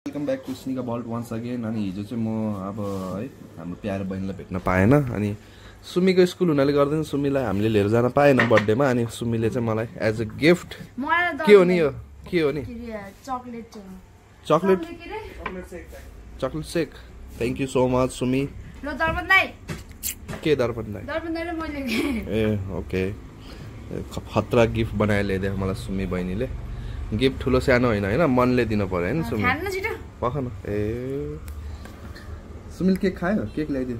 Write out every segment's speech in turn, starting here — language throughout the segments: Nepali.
वेलकम ब्याक टु स्निका बल्ट वान्स अगेन। अनि हिजो चाहिँ म अब है हाम्रो प्यारो बहिनीलाई भेट्न पाएन। अनि सुमीको स्कुल हुनाले गर्दा सुमीलाई हामीले लिएर जान पाएन बर्थडेमा। अनि सुमीले चाहिँ मलाई एज अ गिफ्ट के हो नि यो के हो नि chocolate shake. Thank you so much Sumi. के दर्पणलाई ए ओके खतरा गिफ्ट बनाएर ल्याइदियो मलाई सुमी बहिनीले। गिफ्ट ठुलो सानो होइन होइन मनले दिनु पर्यो होइन सुमी पख न। ए सुमिल केक खायो केक ल्याइदियो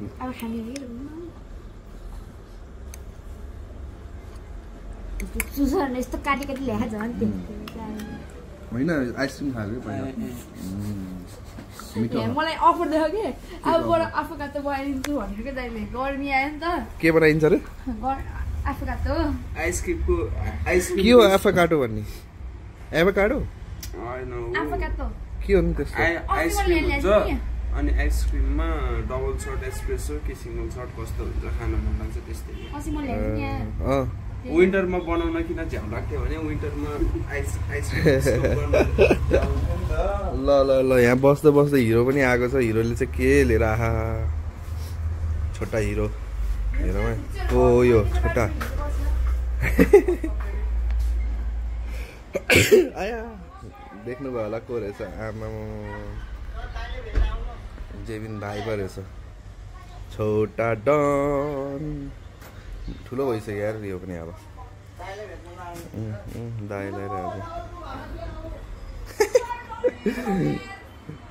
होइन आइसक्रिम खायो मलाई अफर दियो कि अबबाट आफूकातो बनाइदिन्छु भनेको के दाइले गर्मी आयो नि त। के बनाइन्छ रे आफूकातो आइसक्रिमको आइसक्रिम के हो एभोकाडो भन्ने एभोकाडो आफूकातो के हो नि त्यस्तो आइसक्रिम हुन्छ अनि आइसक्रिममा डबल सर्ट एस्प्रेसो कि सिंगल सर्ट कस्तो हुन्छ खान मन लाग्छ त्यस्तै। अस्ति म ल्याएको नि विन्टरमा बनाउन किन झ्याउ लाग्थ्यो भने विन्टरमा आइसक्रिम ल ल ल यहाँ बस्दै बस्दै हिरो पनि आएको छ। हिरोले चाहिँ के लिएर आहा छोटा हिरो हेरौँ ओ यो छोटा आया देख्नुभयो होला को रहेछ आमा जेबिन भाइ पो रहेछ छोटा डन। ठुलो भइसक्यो यार यो पनि अब दाइ लिएर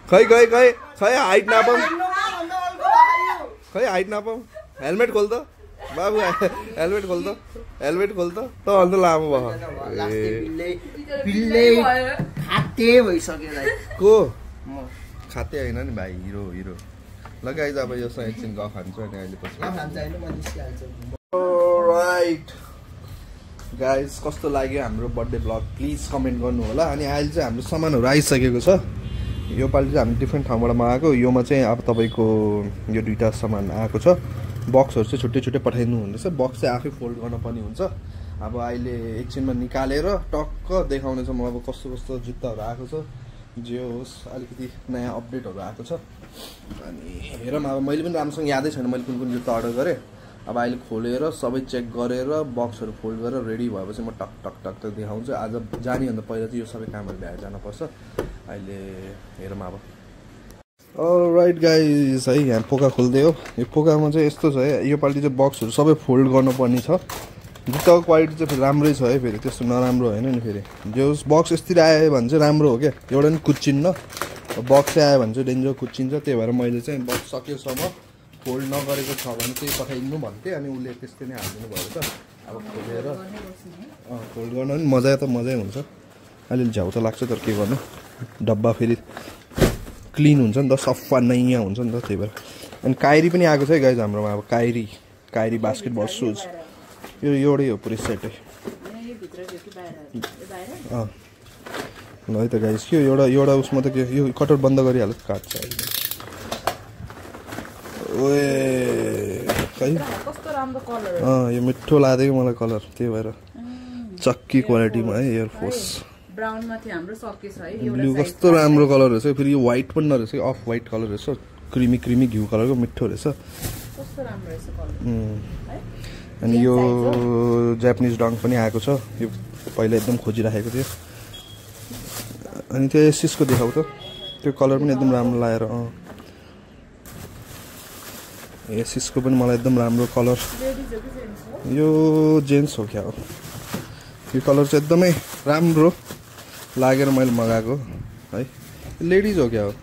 खै खै खै खै हाइट नापाऊ खै हाइट नापाऊ। हेलमेट खोल त बाबु हेलमेट खोल त हेलमेट खोल त अन्त लामो भयो को खाते होइन नि भाइ हिरो हिरो लगाइ अब यो एकछिन गफ खान्छु अनि अहिले पछि राइट गाइज कस्तो लाग्यो हाम्रो बर्थडे ब्लग प्लिज कमेन्ट गर्नु होला। अनि अहिले चाहिँ हाम्रो सामानहरू आइसकेको छ। योपालि चाहिँ हामी डिफ्रेन्ट ठाउँबाट मगाएको। योमा चाहिँ अब तपाईँको यो दुईवटा सामान आएको छ। बक्सहरू चाहिँ छुट्टै छुट्टै पठाइदिनु हुँदैछ। बक्स चाहिँ आफै फोल्ड गर्न पर्ने हुन्छ। अब अहिले एकछिनमा निकालेर टक्क देखाउने छ म अब कस्तो कस्तो जुत्ताहरू आएको छ। जे होस् अलिकति नयाँ अपडेटहरू आएको छ। अनि हेरौँ अब मैले पनि राम्रोसँग यादै छैन मैले कुन कुन जुत्ता अर्डर गरेँ। अब अहिले खोलेर सबै चेक गरेर बक्सहरू फोल्ड गरेर रेडी भएपछि म टक टक टक टक देखाउँछु। आज जानेभन्दा पहिला चाहिँ यो सबै कामहरू भ्याएर जानुपर्छ। अहिले हेरौँ अब राइट गाइज है यहाँ पोका खोल्दै हो। यो पोकामा चाहिँ यस्तो छ है योपालि चाहिँ बक्सहरू सबै फोल्ड गर्नुपर्ने छ। जुत्ताको क्वालिटी चाहिँ फेरि राम्रै छ है फेरि त्यस्तो नराम्रो होइन नि। फेरि जो बक्स यस्तरी आयो भने चाहिँ राम्रो हो क्या एउटा पनि कुच्चिन्न। बक्स आयो भने चाहिँ डेन्जर कुच्चिन्छ। त्यही भएर मैले चाहिँ बक्स सकेसम्म फोल्ड नगरेको छ भने चाहिँ पठाइदिनु भन्थेँ। अनि उसले त्यस्तै नै हालिदिनु भयो त। अब खोलेर फोल्ड गर्न पनि मजा त मजै हुन्छ। अलिअलि झ्याउ त लाग्छ तर के गर्नु डब्बा फेरि क्लिन हुन्छ नि त सफा नयाँ हुन्छ नि त त्यही भएर। अनि काइरी पनि आएको छ है गाइज हाम्रोमा। अब काइरी बास्केटबल सुज यो एउटै हो पुरै सेटै ल है त गाइज के एउटा उसमा त के यो कटर बन्द गरिहाल्यो काट्छ ओए खै यो मिठो लाग्यो मलाई कलर त्यही भएर चक्की क्वालिटीमा है एयरफोर्स ब्लू कस्तो राम्रो कलर रहेछ। फेरि यो व्हाइट पनि नरहेछ अफ व्हाइट कलर रहेछ क्रिमी घिउ कलरको मिठो रहेछ। अनि यो जापानिज डङ पनि आएको छ। यो पहिला एकदम खोजिराखेको थियो। अनि त्यो एसिसको देखाउ त त्यो कलर पनि एकदम राम्रो लागेर एसिसको पनि मलाई एकदम राम्रो कलर। यो जेन्ट्स हो क्या हो यो कलर चाहिँ एकदमै राम्रो लागेर मैले मगाएको है। लेडिज हो क्या हो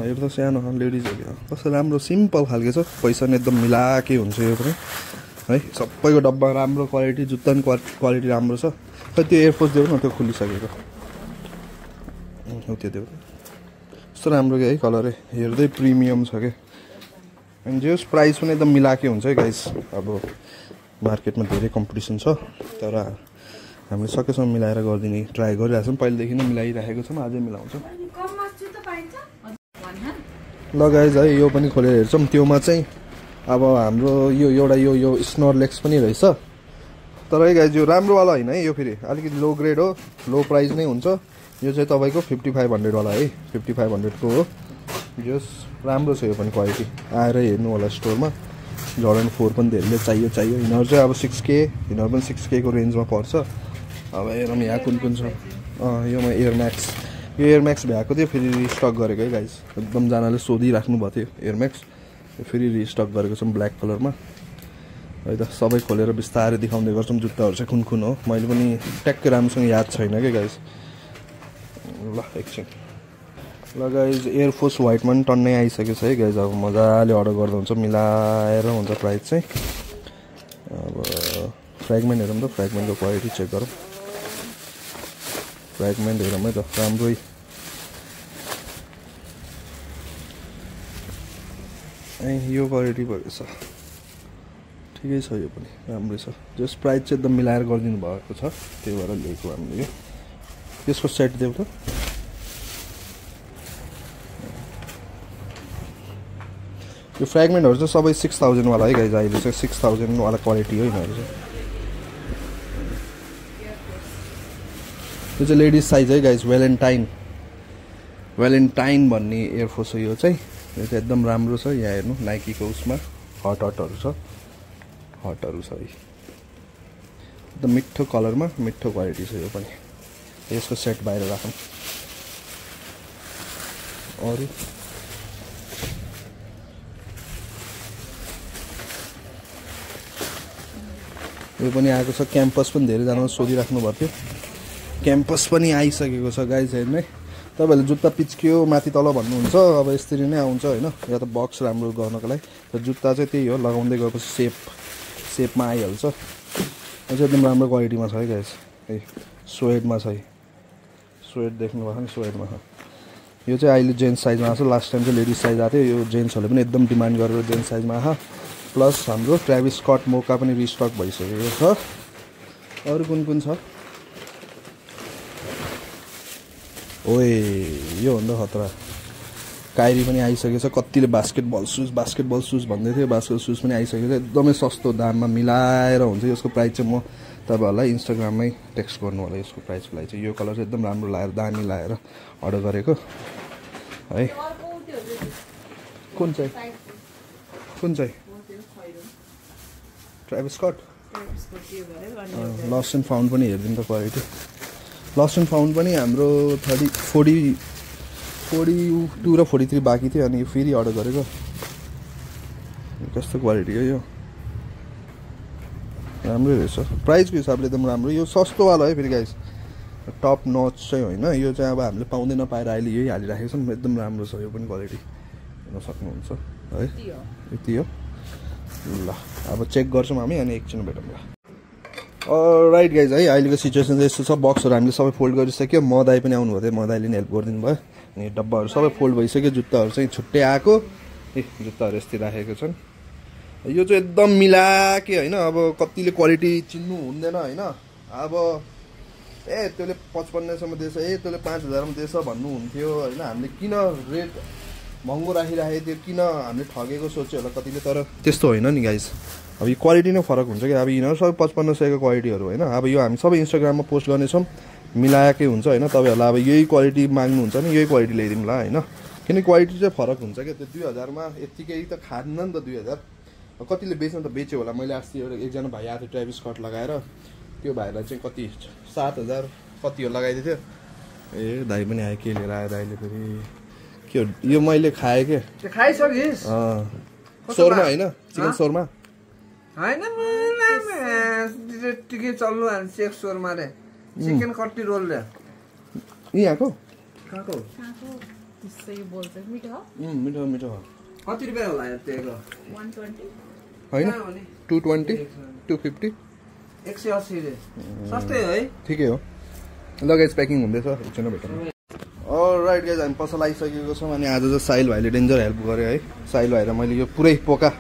यो त सानो लेडिज हो क्या कस्तो राम्रो सिम्पल खालको छ। पैसा पनि एकदम मिलाकै हुन्छ यो पनि है। सबैको डब्बा राम्रो क्वालिटी जुत्ता पनि क्वालिटी राम्रो छ। खै त्यो एयरफोर्स देऊ न त्यो खोलिसकेको हो त्यो देऊ कस्तो राम्रो क्या है कलरै हेर्दै प्रिमियम छ क्या। अनि जे होस् प्राइस पनि एकदम मिलाकै हुन्छ है गाइस। अब मार्केटमा धेरै कम्पिटिसन छ तर हामीले सकेसम्म मिलाएर गरिदिने ट्राई गरिरहेको छौँ। पहिलेदेखि नै मिलाइराखेको छौँ अझै मिलाउँछौँ। ल गाइज है यो पनि खोलेर हेर्छौँ। त्योमा चाहिँ अब हाम्रो यो एउटा यो स्नोरलेक्स पनि रहेछ। तर है गाइज यो राम्रो वाला होइन है यो फेरि अलिकति लो ग्रेड हो लो प्राइस नै हुन्छ। यो चाहिँ तपाईँको 5500 वाला है 5500 को हो जस राम्रो छ यो पनि क्वालिटी आएर हेर्नु होला स्टोरमा जर्डन 4 पनि धेरैले चाहियो यिनीहरू चाहिँ अब 6K यिनीहरू पनि 6K को रेन्जमा पर्छ अब हेरौँ यहाँ कुन छ योमा एयर म्याक्स भ्याएको थियो फेरि रिस्टक गरेको है गाइस एकदम जनाले सोधिराख्नु भएको थियो एयर म्याक्स फेरि रिस्टक गरेको छौँ ब्ल्याक कलरमा है त सबै खोलेर बिस्तारै देखाउँदै गर्छौँ जुत्ताहरू चाहिँ कुन हो मैले पनि ट्याक्कै राम्रोसँग याद छैन कि गाइस ल एकछिन ल गाइज एयरफोर्स व्हाइटमा पनि टन्नै आइसकेको छ है गाइज अब मजाले अर्डर गर्दा हुन्छ मिलाएर हुन्छ प्राइस चाहिँ अब फ्रेगमेन्ट हेरौँ त फ्रेगमेन्टको क्वालिटी चेक गरौँ फ्रेगमेन्ट हेरौँ है त राम्रै यो क्वालिटी भएको छ ठिकै छ यो पनि राम्रै छ जस प्राइस चाहिँ एकदम मिलाएर गरिदिनु भएको छ त्यही भएर लिएको हामीले यो यसको सेट देऊ त यो फ्रेगमेन्टहरू चाहिँ सबै 6000 वाला है गाइज अहिले चाहिँ 6000 वाला क्वालिटी हो यिनीहरू चाहिँ यो चाहिँ लेडिज साइज है गाइज वेलेन्टाइन भन्ने एयरफोर्स हो यो चाहिँ एकदम राम्रो छ यहाँ हेर्नु नाइकीको उसमा हटहरू छ है एकदम मिठो कलरमा मिठो क्वालिटी छ यो पनि यसको सेट बाहिर राखौँ अरू यो पनि आएको छ क्याम्पस पनि धेरैजनाले सोधिराख्नु भएको थियो क्याम्पस पनि आइसकेको छ गाइज हेर्नु है तपाईँहरूले जुत्ता पिच्कियो माथि तल भन्नुहुन्छ अब यसरी नै आउँछ होइन या त बक्स राम्रो गर्नको लागि र जुत्ता चाहिँ त्यही हो लगाउँदै गएपछि सेपमा आइहाल्छ यो चाहिँ एकदम राम्रो क्वालिटीमा छ है गाइज है स्वेडमा छ है स्वेड देख्नु भएको नि स्वेडमा छ यो चाहिँ अहिले जेन्ट्स साइजमा आएको छ लास्ट टाइम चाहिँ लेडिज साइज आएको थियो यो जेन्ट्सहरूले पनि एकदम डिमान्ड गरेर जेन्ट्स साइजमा आएको प्लस हाम्रो ट्राभिस स्कट मोका पनि रिस्टक भइसकेको छ अरू कुन छ ओए यो भन्दा खतरा काइरी पनि आइसकेको छ कतिले बास्केटबल सुज भन्दै थियो बास्केटबल सुज पनि आइसकेको छ एकदमै सस्तो दाममा मिलाएर हुन्छ यसको प्राइस चाहिँ म तपाईँहरूलाई इन्स्टाग्राममै टेक्स्ट गर्नु होला यसको प्राइसको लागि चाहिँ यो कलर चाहिँ एकदम राम्रो लगाएर दामी लगाएर अर्डर गरेको है कुन चाहिँ Travis Scott lost and found पनि हेरिदिउँ त क्वालिटी लस्ट एन्ड फाउन्ड पनि हाम्रो 42 र 43 बाँकी थियो अनि फेरि अर्डर गरेको कस्तो क्वालिटी हो यो राम्रै रहेछ प्राइसको हिसाबले एकदम राम्रो यो सस्तोवाला है फेरि गाइस टप नच चाहिँ होइन यो चाहिँ अब हामीले पाउँदै नपाएर अहिले यही हालिराखेको छौँ एकदम राम्रो छ यो पनि क्वालिटी हेर्न सक्नुहुन्छ है यति हो ल अब चेक गर्छौँ हामी अनि एकछिन भेटौँ ल राइट गाइज है अहिलेको सिचुएसन चाहिँ यस्तो छ बक्सहरू हामीले सबै फोल्ड गरिसक्यो मदाई पनि आउनुभएको थियो मदाईले नि हेल्प गरिदिनु भयो अनि डब्बाहरू सबै फोल्ड भइसक्यो जुत्ताहरू चाहिँ छुट्टै आएको जुत्ताहरू यस्तै राखेको छन् यो चाहिँ एकदम मिलाके होइन अब कतिले क्वालिटी चिन्नु हुँदैन होइन अब त्यसले 5500 दिएछ त्यसले 5000 दिएछ भन्नुहुन्थ्यो होइन हामीले किन रेट महँगो राखिराखेको थियो किन हामीले ठगेको सोच्यो होला कतिले तर त्यस्तो होइन नि गाइज अब यो क्वालिटी नै फरक हुन्छ कि अब यिनीहरू सबै 5500 को क्वालिटीहरू होइन अब यो हामी सबै इन्स्टाग्राममा पोस्ट गर्नेछौँ मिलाएकै हुन्छ होइन तपाईँहरूलाई अब यही क्वालिटी माग्नुहुन्छ नि यही क्वालिटी ल्याइदिउँ ल होइन किनकि क्वालिटी चाहिँ फरक हुन्छ क्या त्यो 2000 मा यत्तिकै त खाँदैन नि त 2000 कतिले बेच्न त बेच्यो होला मैले अस्ति एकजना भाइ आएको थियो ट्राभिस स्कट लगाएर त्यो भाइलाई चाहिँ कति 7000 कति हो लगाइदिएको थियो ए दाइ पनि आयो के लिएर आयो दाइले फेरि के हो यो मैले खाएँ के खाइसकिस् शोरमा होइन चिकन शोरमा होइन टिकै चल्नु चेक शोरमा रे चिकन कट्टी रोल रे यहाँको कहाँको मिठो कति रुपियाँ होला त्यसको 120 होइन 220 250 180 रे सस्तै है ठिकै हो लगेज प्याकिङ हुँदैछ एकछिन भेटौँ अलराइट गाइज हामी पसल आइसकेको छौँ अनि आज चाहिँ साहिल भाइले डेन्जर हेल्प गर्यो है साहिल भाइ र मैले यो पुरै पोका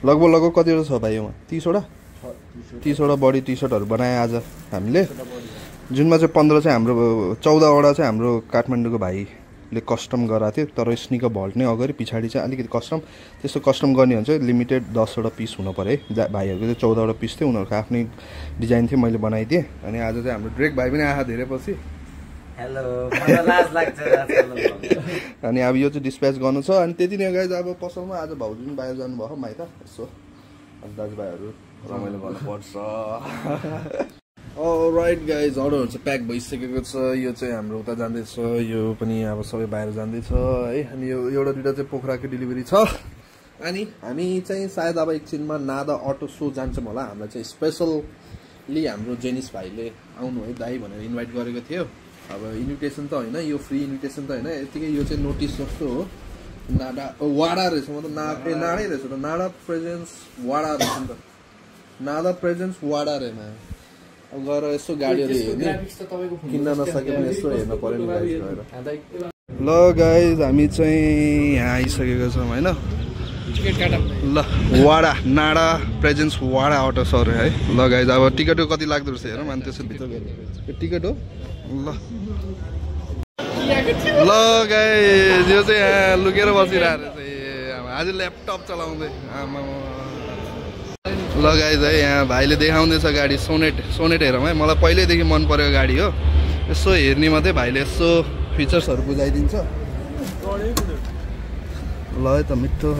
लगभग कतिवटा छ भाइ योमा 30वटा बडी टी सर्टहरू बनाएँ आज हामीले जुनमा चाहिँ 15 चाहिँ हाम्रो 14वटा चाहिँ हाम्रो काठमाडौँको भाइले कस्टम गराएको थियो तर स्निकर भल्ट नै अगाडि पछाडि चाहिँ अलिकति कस्टम त्यस्तो कस्टम गर्ने हो भने चाहिँ लिमिटेड 10वटा पिस हुनु पऱ्यो है भाइहरूको चाहिँ 14वटा पिस थियो उनीहरूको आफ्नै डिजाइन थियो मैले बनाइदिएँ अनि आज चाहिँ हाम्रो ड्रेक भाइ पनि आएको धेरै पछि हेलो मलाई लाज लाग्छ अनि अब यो चाहिँ डिस्प्याच गर्नु छ अनि त्यति नै गाइज अब पसलमा आज भाउजू पनि बाहिर जानुभयो माइत यसो अब दाजुभाइहरू रमाइलो गर्नुपर्छ राइट गाइज अर्डरहरू चाहिँ प्याक भइसकेको छ यो चाहिँ हाम्रो उता जाँदैछ यो पनि अब सबै बाहिर जाँदैछ है अनि यो एउटा दुइटा चाहिँ पोखराको डेलिभरी छ अनि हामी चाहिँ सायद अब एकछिनमा नादा अटो सो जान्छौँ होला हामीलाई चाहिँ स्पेसल्ली हाम्रो जेनिस भाइले आउनु है दाई भनेर इन्भाइट गरेको थियो अब इन्भिटेसन त होइन यो फ्री इन्भिटेसन त होइन यतिकै यो चाहिँ नोटिस जस्तो हो नाडा वाडा रहेछ मतलब नाडै रहेछ त नाडा प्रेजेन्स वाडा रहेछ नि त नाडा प्रेजेन्स वाडा रहेन अब गएर यसो गाडीहरू हेर्ने किन्न नसके पनि यसो हेर्न पर्यो नि गाइज गएर ल गाइज हामी चाहिँ यहाँ आइसकेको छौँ होइन ल वाडा नाडा प्रेजेन्स वाडा अटो सर है ल गाइज अब टिकट कति लाग्दो रहेछ हेरौँ अनि त्यसो भित्र यो टिकट हो ल गाइज यो चाहिँ यहाँ लुकेर बसिरहेको रहेछ आज ल्यापटप चलाउँदै आमा ल गाइज है यहाँ भाइले देखाउँदैछ गाडी सोनेट हेरौँ है मलाई पहिल्यैदेखि मन परेको गाडी हो यसो हेर्ने मात्रै भाइले यसो फिचर्सहरू बुझाइदिन्छ ल है त मिठो छ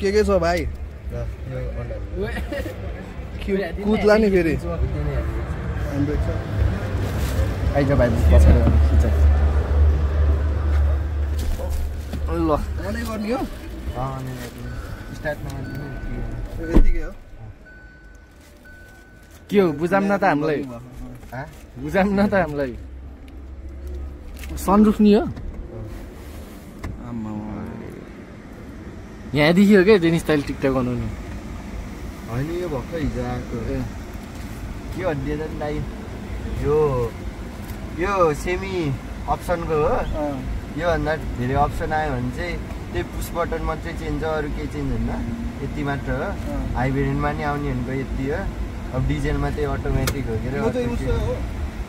के छ भाइ कुदला नि फेरि आइज भाइ ल मनै गर्ने हो यतिकै हो के हो बुझाम न त हामीलाई बुझाम न त हामीलाई सनरुफ नि हो यहाँ देखियो क्या जेनिस स्टाइल टिकटक बनाउनु होइन यो भर्खर हिजो आएको के भनिदिएछ नि दाइ यो सेमी अप्सनको हो योभन्दा धेरै अप्सन आयो भने चाहिँ त्यही पुस बटन मात्रै चेन्ज हो अरू केही चेन्ज हुन्न यति मात्र हो हाई भेरिएन्टमा नि आउने भनेको यति हो अब डिजेलमा चाहिँ अटोमेटिक हो के अरे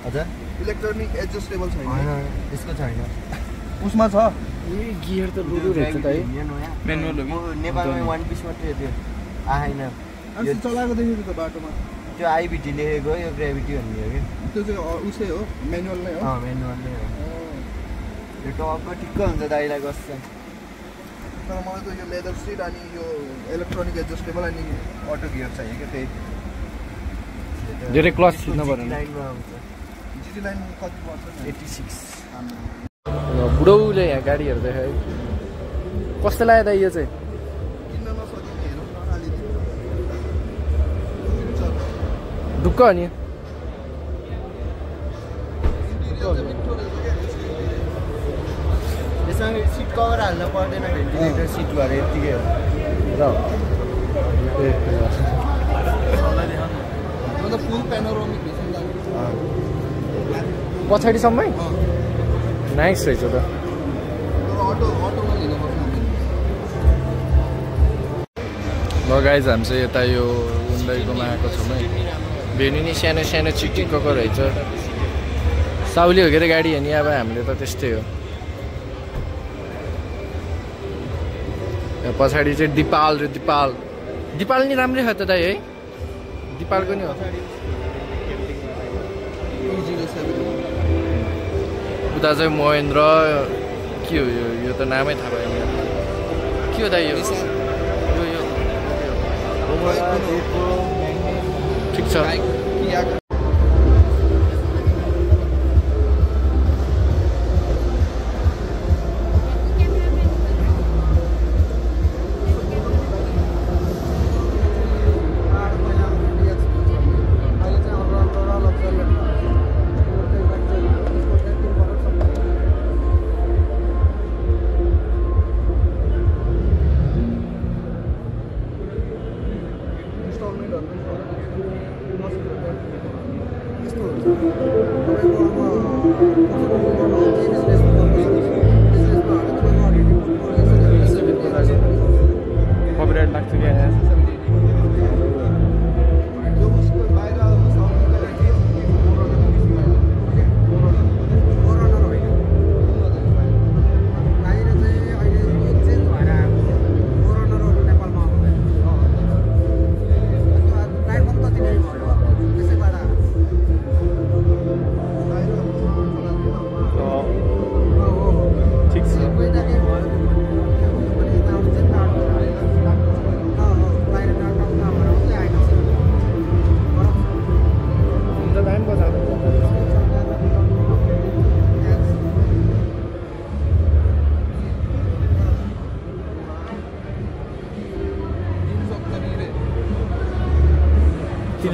हजुर इलेक्ट्रोनिक एडजस्टेबल छैन होइन त्यसको छैन उसमा छ गियर त लुडु रहेछ त है म्यानुअल हो नेपालमा वान पिस मात्रै थियो आएन यो चलाएको देखेको त बाटोमा त्यो आइबिटी लेखेको हो यो ग्रेभिटी भन्ने हो कि त्यो चाहिँ उसै हो म्यानुअल नै हो म्यानुअल नै हो यो टपको ठिक्क हुन्छ दाइलाई कस्तो तर मलाई त यो लेदर सिट अनि यो इलेक्ट्रोनिक एडजस्टेबल अनि अटो गियर चाहियो क्या त्यही धेरै क्लच छिर्नु पर्यो लाइनमा आउँछ जिटी लाइन कति पर्छ 86 बुढौले यहाँ गाडी हेर्दै है कस्तो लाग्यो त यो चाहिँ किन्न नसकिने हेरौँ न अलि ढुक्क हो नि यसमा सिट कभर हाल्न पर्दैन भेन्टिलेटर सिट भएर यत्तिकै हो र फुल प्यानोरामिक भिजन लाग्यो पछाडिसम्मै नाइस रहेछ त तर अटोमा लिनुपर्छ ल गाइज हामी चाहिँ यता यो हुन्डाईकोमा आएको छौँ है भेन्यू नि सानो सानो चिटिक्कको रहेछ साउली हो के अरे गाडी हेर्ने अब हामीले त त्यस्तै हो पछाडि चाहिँ दिपाल र दिपाल नि राम्रै छ त दाइ है दिपालको नि हो उता चाहिँ महेन्द्र के हो यो त नामै थाहा भयो के हो दाइ यो ठिक छ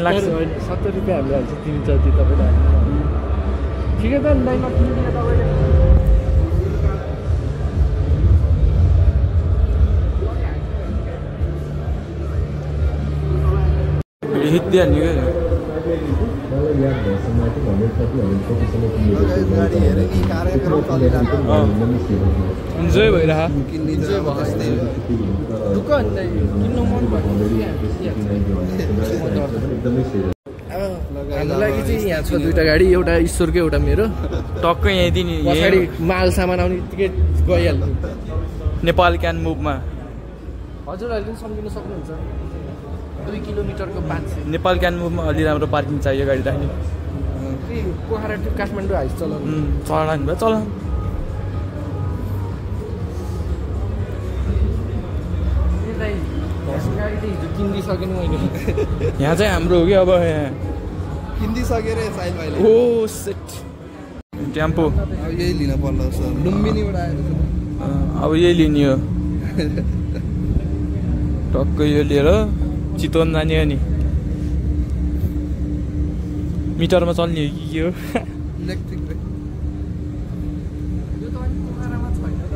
लाग्छ 70 रुपियाँ हामीले हाल्छ 3 जति तपाईँले ठिकै त नि दाइमा किनिदिनु तपाईँले हित्या नि गाडी हेरे कि कार्यक्रम चलिरहेको इन्जोय भइरह किन्ने चाहिँ अब त्यस्तै हो दुःख नि किन्नु मन भयो हाम्रो लागि चाहिँ यहाँ छ दुईटा गाडी एउटा ईश्वरको एउटा मेरो टक्कै यहीँ नि पछाडि माल सामान आउने बित्तिकै गइहाल्छ नेपाल क्यान मुभमा हजुरहरूले पनि सम्झिन सक्नुहुन्छ 2 किलोमिटरको 500 नेपाल क्यान मुभमा अलि राम्रो पार्किङ चाहियो गाडी राख्ने पोखरा टु काठमाडौँ हाइस चलाउनु चलाउनु भयो चला गाडी त हिजो किनिदिइसकेँ नि मैले यहाँ चाहिँ हाम्रो हो कि अब यहाँ किनिदिइसकेर साइल भाइले ओ सेट टेम्पो अब यही लिन पर्ला जस्तो लुम्बिनीबाट आएर अब यही लिने हो टक्कै यो लिएर चितवन जाने हो नि मिटरमा चल्ने हो कि के हो इलेक्ट्रिक यो त अनि पोखरामा छैन त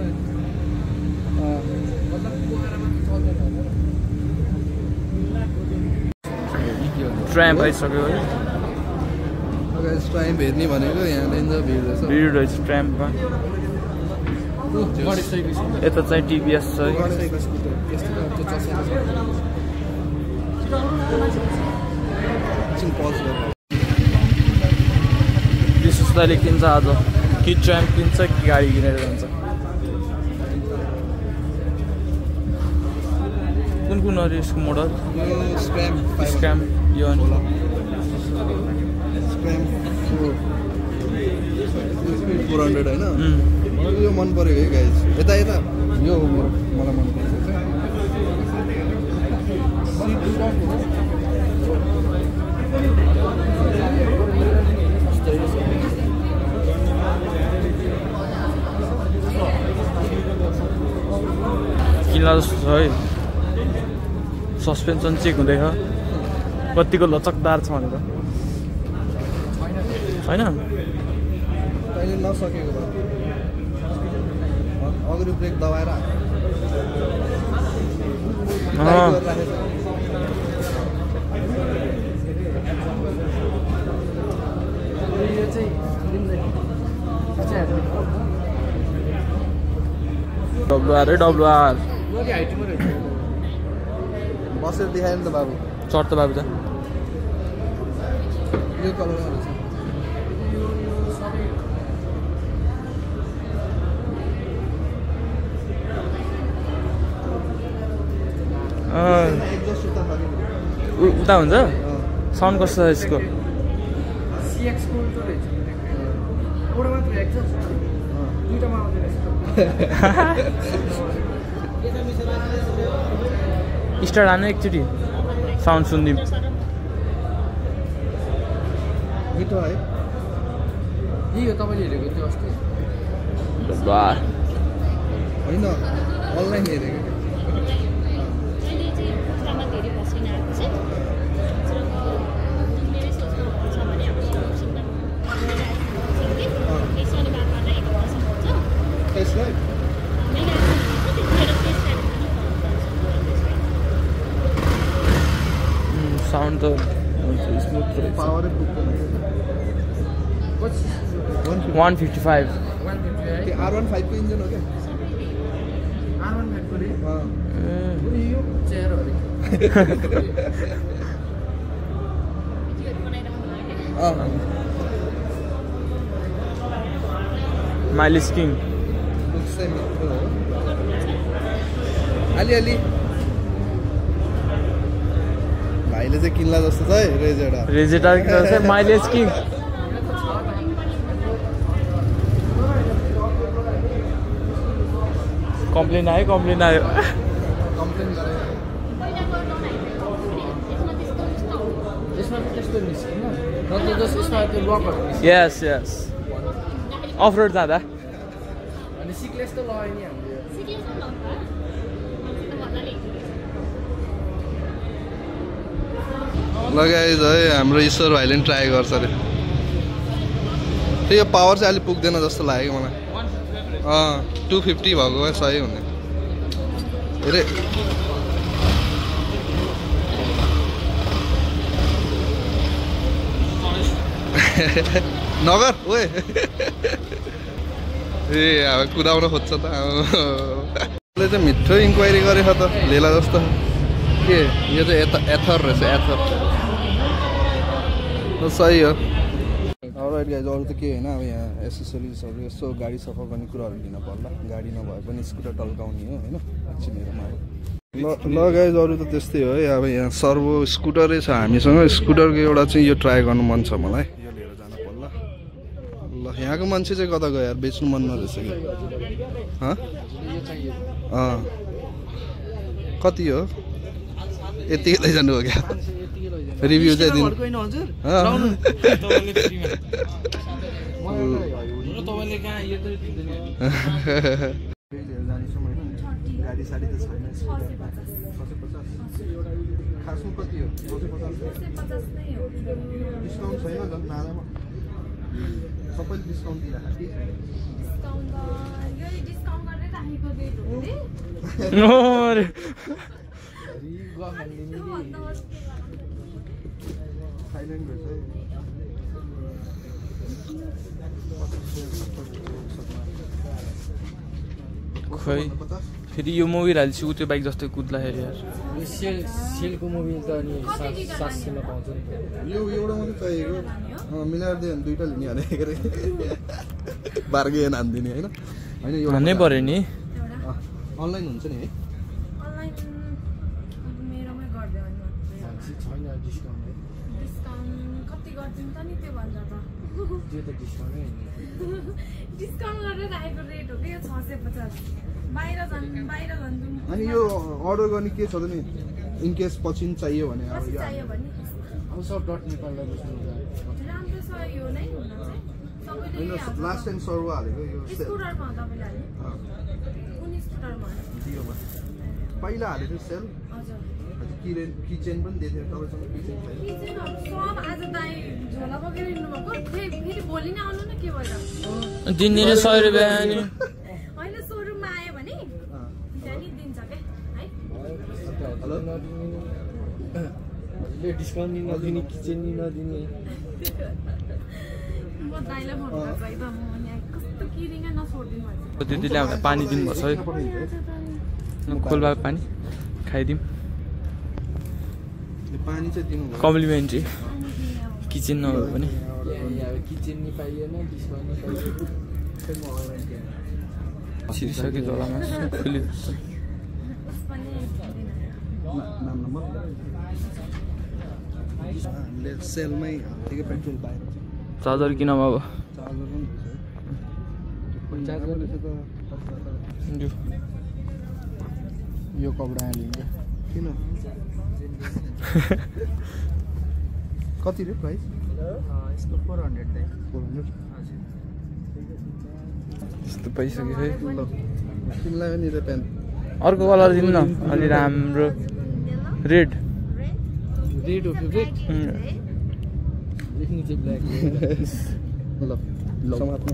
मतलब पोखरामा चल्दैन ट्राम्प आइसक्यो है टाइम हेर्ने भनेको यहाँ डेन्जर भिड रहेछ भिड रहेछ ट्राम्पमा यता चाहिँ टिभीएस छ विशेषताले किन्छ आज कि ट्राम्प किन्छ कि गाडी किनेर जान्छ कुन कुन अरू यसको मोडल स्क्याम यो अनि स्क्याम 400 होइन मलाई यो मन पऱ्यो है गाइस यता यता यो हो मेरो मलाई मन पर्छ किन्ला जस्तो छ है सस्पेन्सन चेक हुँदैछ कतिको लचकदार छ भनेर छैन तैँले नसकेको भए अगाडि ब्रेक दबाएर डब्लुआर है डब्लुआर बसेर देखायो नि त बाबु चढ्छ बाबु त यो कलरमा रहेछ उता हुन्छ साउन्ड कस्तो छ यसको स्टार्ट हान्नु एकचोटि साउन्ड सुनिदिउँ मिठो है यही हो तपाईँले हेरेको त्यो अस्ति होइन अनलाइन हेरेको साउन्ड त स्मुथ पावर 155 R15 को इंजन हो क्या R15 को रे हाँ यो चेयर हो रे माइलेज किङ अलि भाइले चाहिँ किन्ला जस्तो छ है रेजेटा माइलेज किङ कम्प्लेन आयो यस अफ रोड जाँदा अनि सिक्लेस त लगायो नि हामीले लगाइज है हाम्रो ईश्वर भाइले पनि ट्राई गर्छ अरे त्यो पावर चाहिँ अलिक पुग्दैन जस्तो लाग्यो मलाई 250 भएको भए सही हुने अरे नगर ओए ए अब कुदाउन खोज्छ त उसले चाहिँ मिठो इन्क्वायरी गरेको त लेला जस्तो के यो चाहिँ एथर रहेछ एथर सही हो राइट गाइज अरू त के होइन अब यहाँ एसेसरिजहरू यसो गाडी सफा गर्ने कुराहरू लिन पर्ला गाडी नभए पनि स्कुटर टल्काउने हो होइन एकछिनहरूमा ल गाइज अरू त त्यस्तै हो है अब यहाँ सर्भो स्कुटरै छ हामीसँग स्कुटरको एउटा चाहिँ यो ट्राई गर्नु मन छ मलाई यो लिएर जानु पर्ला ल यहाँको मान्छे चाहिँ कता गयो यार बेच्नु मन नरहेछ कि कति हो यतिकै लैजानु हो क्या रिभ्यू चाहिँ दिनु गाडी साडी त छैन खासमा कति हो डिस्काउन्ट छैन झन् नालामा सबैले डिस्काउन्ट थाइल्यान्ड खै फेरि यो मोबाइल हाल्छु त्यो बाइक जस्तै कुद्दाखेरि यार सेलको मोबाइल त अनि 700 मा पाउँछ यो एउटा मात्रै चाहिएको मिलाएर दियो भने दुईटा लिने हाने गरे बार्गेन हान्दिने हैन हैन यो भन्नै पर्यो नि अनलाइन हुन्छ नि है अनलाइन मेरोमै गर्दै अनि छैन डिस्काउन्ट है डिस्काउन्ट कति गर्दिनु त नि त्यो भन्दा त त्यो त डिस्काउन्टै हैन डिस्काउन्ट गरेर राखेको रेट हो कि यो 650 बाहिर जान्छु अनि यो अर्डर गर्ने के छ त नि इन केस पछि चाहियो भने अब यो चाहियो भने अब सब डट नेपाललाई बुझ्नु राम्रो छ यो नै हुन चाहिँ सबैले लास्ट टाइम सर्व हालेको यो स्कुटरमा तपाईले हाल्नु कुन स्कुटरमा दियोमा पहिला हालेको सेल हजुर किचन पनि दिएको थियो तपाईसँग किचन छैन सब आज दाइ झोला बोकेर हिँड्नु भएको फेरि भोलि नै आउनु न के भएर दिने 100 रुपैयाँ अनि होइन सोरुममा आयो भने त्यहाँ नि दिन्छ के है हेलो ले डिस्काउन्ट नि नदिने किचन नि नदिने म दाइलाई फोन गर्छ है त म यहाँ कस्तो किरिङै नछोड्दिनु भन्छ दिदीले हामीलाई पानी दिनुभएको छ है खोलबाको पानी खाइदिउँ पानी चाहिँ दिनु कम्प्लिमेन्ट्री किचन नभए पनि किचन नि पाइएन डिस्काउन्ट नि पाइएन छिरिसक्यो झोलामा खुली नाम नम्बर हामीले सेलमै हाल्दिएको पेट्रोल पाएर चार्जर किन अब चार्जर पनि चार्जर यो कपडा हालिन्छ किन कति रे प्राइस यसको 400 दाइ 400 यस्तो पाइसक्यो है ल तिमीलाई पनि त प्यान्ट अर्को कलर दिनु न अलि राम्रो रेड रेड हो फेभरेट लेख्नु चाहिँ ब्ल्याक ल समात्नु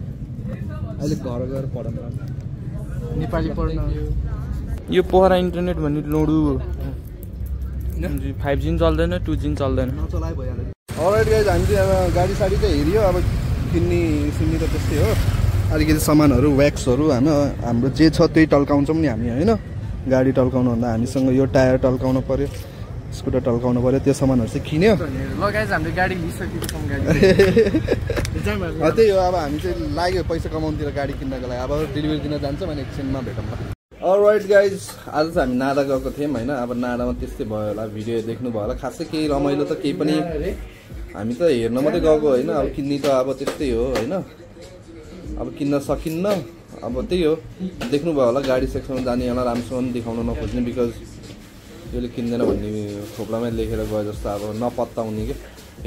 अहिले घर गएर पढ्नु नेपाली पढ्न यो पोखरा इन्टरनेट भन्ने लोडु 5G चल्दैन 2G चल्दैन नचलाइ भइहाल्यो अलराइट गाइज हामी चाहिँ अब गाडी साडी चाहिँ हेऱ्यो अब किन्ने सिन्ने त त्यस्तै हो अलिकति सामानहरू व्याक्सहरू हाम्रो जे छ त्यही टल्काउँछौँ नि हामी होइन गाडी टल्काउनुभन्दा हामीसँग यो टायर टल्काउनु पऱ्यो स्कुटर टल्काउनु पऱ्यो त्यो सामानहरू चाहिँ किन्यो ल गाइज हामीले गाडी लिइसकेको छौँ गाडी त्यही हो अब हामी चाहिँ लाग्यो पैसा कमाउनुतिर गाडी किन्नको लागि अब डेलिभरी दिन जान्छ भने एकछिनमा भेटौँ अलराइट गाइज आज चाहिँ हामी नाडा गएको थियौँ होइन अब नाडामा त्यस्तै भयो होला भिडियो देख्नुभयो होला खासै केही रमाइलो त केही पनि हामी त हेर्न मात्रै गएको होइन अब किन्ने त अब त्यस्तै हो होइन अब किन्न सकिन्न अब त्यही हो देख्नुभयो होला गाडी सेक्सनमा जाने होला राम्रोसँग देखाउन नखोज्ने बिकज यसले किन्दैन भन्ने थोप्लामै लेखेर गयो जस्तो अब नपत्ता हुने कि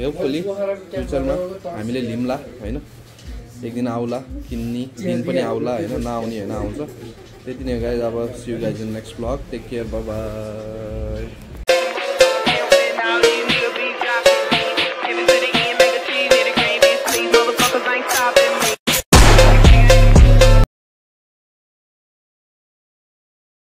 होपफुली फ्युचरमा हामीले लिम्ला होइन एक दिन आउला किन्ने दिन पनि आउला होइन नआउने होइन आउँछ त्यति नै गाइज अब see you guys in next blog take care bye by